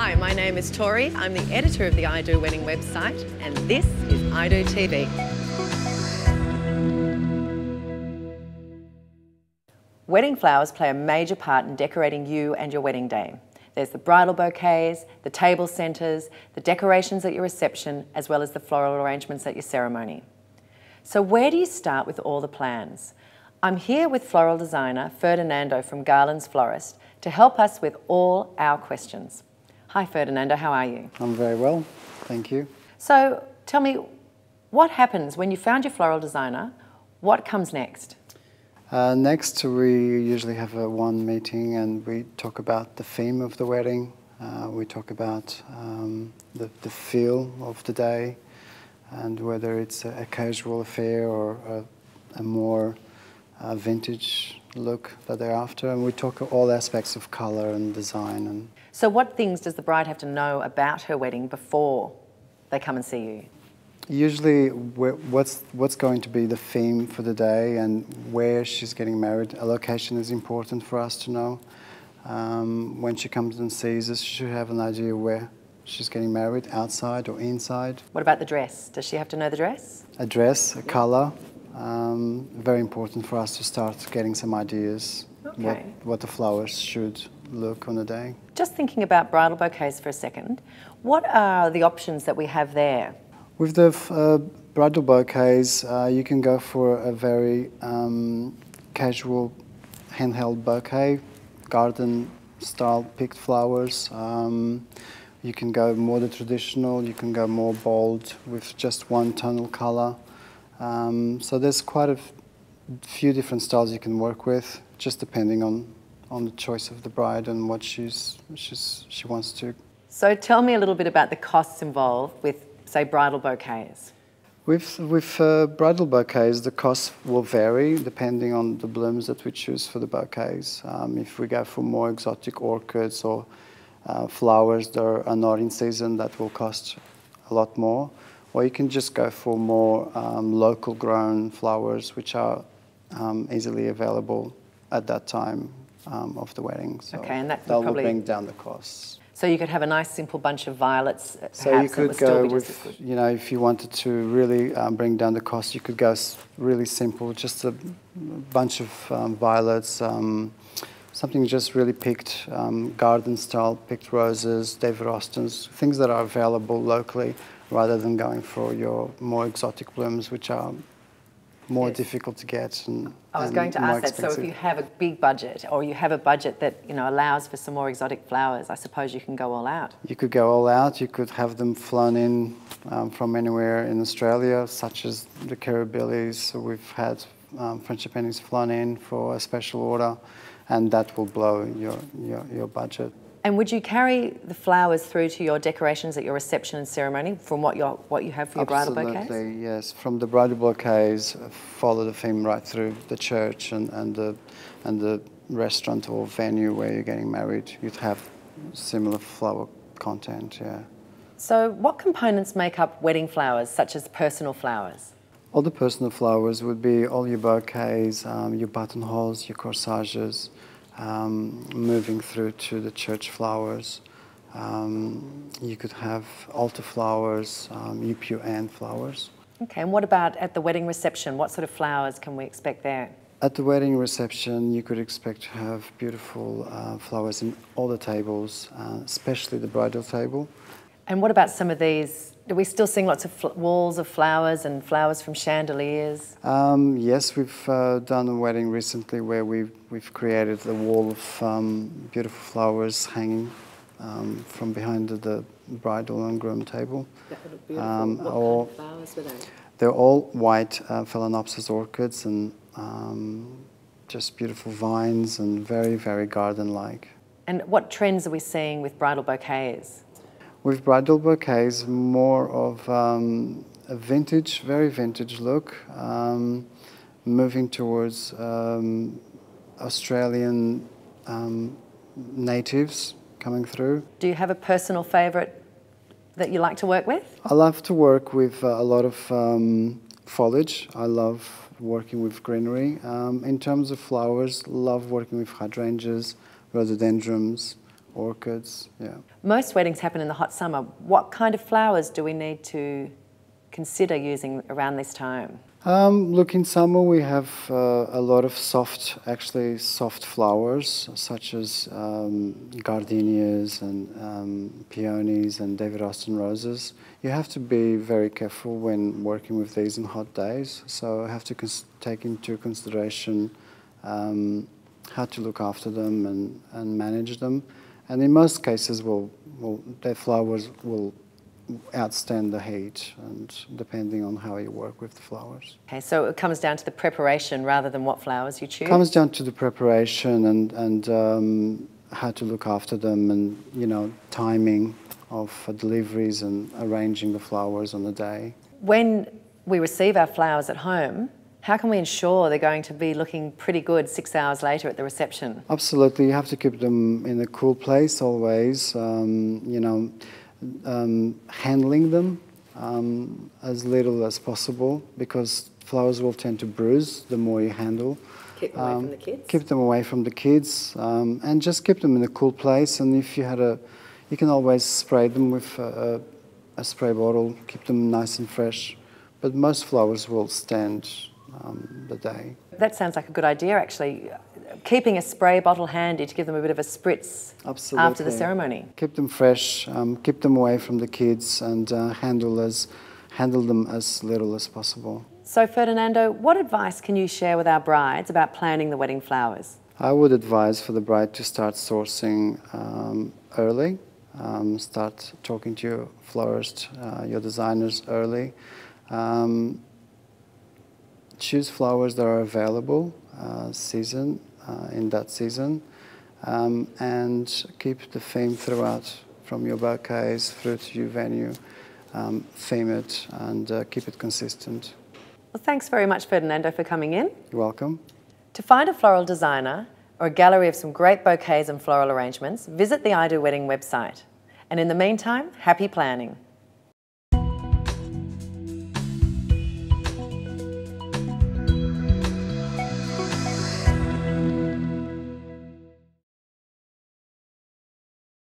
Hi, my name is Tori. I'm the editor of the I Do Wedding website, and this is I Do TV. Wedding flowers play a major part in decorating you and your wedding day. There's the bridal bouquets, the table centres, the decorations at your reception, as well as the floral arrangements at your ceremony. So where do you start with all the plans? I'm here with floral designer Ferdinando from Garlands Florist to help us with all our questions. Hi Ferdinando, how are you? I'm very well, thank you. So tell me, what happens when you found your floral designer? What comes next? Next, we usually have one meeting and we talk about the theme of the wedding. We talk about the feel of the day and whether it's a casual affair or a more vintage look that they're after. And we talk all aspects of color and design. So what things does the bride have to know about her wedding before they come and see you? Usually what's going to be the theme for the day and where she's getting married. A location is important for us to know. When she comes and sees us, she should have an idea where she's getting married, outside or inside. What about the dress? Does she have to know the dress? A dress, a colour. Very important for us to start getting some ideas what the flowers should look on the day. Just thinking about bridal bouquets for a second, what are the options that we have there? With the bridal bouquets, you can go for a very casual handheld bouquet, garden-style picked flowers. You can go more the traditional, you can go more bold with just one tonal color. So there's quite a few different styles you can work with, just depending on the choice of the bride and what she wants to. So tell me a little bit about the costs involved with, say, bridal bouquets. With bridal bouquets, the costs will vary depending on the blooms that we choose for the bouquets. If we go for more exotic orchids or flowers that are not in season, that will cost a lot more. Or you can just go for more local grown flowers which are easily available at that time of the wedding. So and that will bring down the costs. So you could have a nice simple bunch of violets, perhaps, so you could go with, you know, if you wanted to really bring down the cost, you could go really simple, just a bunch of violets, something just really picked, garden-style picked roses, David Austins, things that are available locally, rather than going for your more exotic blooms, which are more difficult to get. I was going to ask that, so if you have a big budget, or you have a budget that allows for some more exotic flowers, I suppose you can go all out. You could go all out, you could have them flown in from anywhere in Australia, such as the Kirribillis. So we've had Frangipanis flown in for a special order, and that will blow your budget. And would you carry the flowers through to your decorations at your reception and ceremony from what you have for your bridal bouquets? Absolutely, yes. From the bridal bouquets, follow the theme right through the church and the restaurant or venue where you're getting married. You'd have similar flower content, yeah. So what components make up wedding flowers, such as personal flowers? All the personal flowers would be all your bouquets, your buttonholes, your corsages, moving through to the church flowers. You could have altar flowers, UPUN flowers. Okay, and what about at the wedding reception? What sort of flowers can we expect there? At the wedding reception, you could expect to have beautiful flowers in all the tables, especially the bridal table. And what about some of these? Are we still seeing lots of walls of flowers and flowers from chandeliers? Yes, we've done a wedding recently where we've created a wall of beautiful flowers hanging from behind the bridal and groom table. That would look beautiful. What kind of flowers were they? They're all white Phalaenopsis orchids and just beautiful vines and very, very garden-like. And what trends are we seeing with bridal bouquets? With bridal bouquets, more of a vintage, very vintage look, moving towards Australian natives coming through. Do you have a personal favourite that you like to work with? I love to work with a lot of foliage. I love working with greenery. In terms of flowers, love working with hydrangeas, rhododendrons, orchids, yeah. Most weddings happen in the hot summer. What kind of flowers do we need to consider using around this time? Look, in summer we have a lot of soft flowers, such as gardenias and peonies and David Austin roses. You have to be very careful when working with these in hot days, so you have to take into consideration how to look after them and manage them. And in most cases, their flowers will outstand the heat, and depending on how you work with the flowers. Okay, so it comes down to the preparation rather than what flowers you choose? It comes down to the preparation and how to look after them, and, you know, timing of deliveries and arranging the flowers on the day. When we receive our flowers at home, how can we ensure they're going to be looking pretty good 6 hours later at the reception? Absolutely, you have to keep them in a cool place always. You know, handling them as little as possible, because flowers will tend to bruise the more you handle. Keep them away from the kids? Keep them away from the kids, and just keep them in a cool place. And if you you can always spray them with a spray bottle, keep them nice and fresh. But most flowers will stand the day. That sounds like a good idea, actually. Keeping a spray bottle handy to give them a bit of a spritz. Absolutely. After the ceremony. Keep them fresh, keep them away from the kids, and handle them as little as possible. So Ferdinando, what advice can you share with our brides about planning the wedding flowers? I would advise for the bride to start sourcing early. Start talking to your florist, your designers early. Choose flowers that are available in that season, and keep the theme throughout, from your bouquets through to your venue. Theme it and keep it consistent. Well, thanks very much, Ferdinando, for coming in. You're welcome. To find a floral designer or a gallery of some great bouquets and floral arrangements, visit the I Do Wedding website. And in the meantime, happy planning.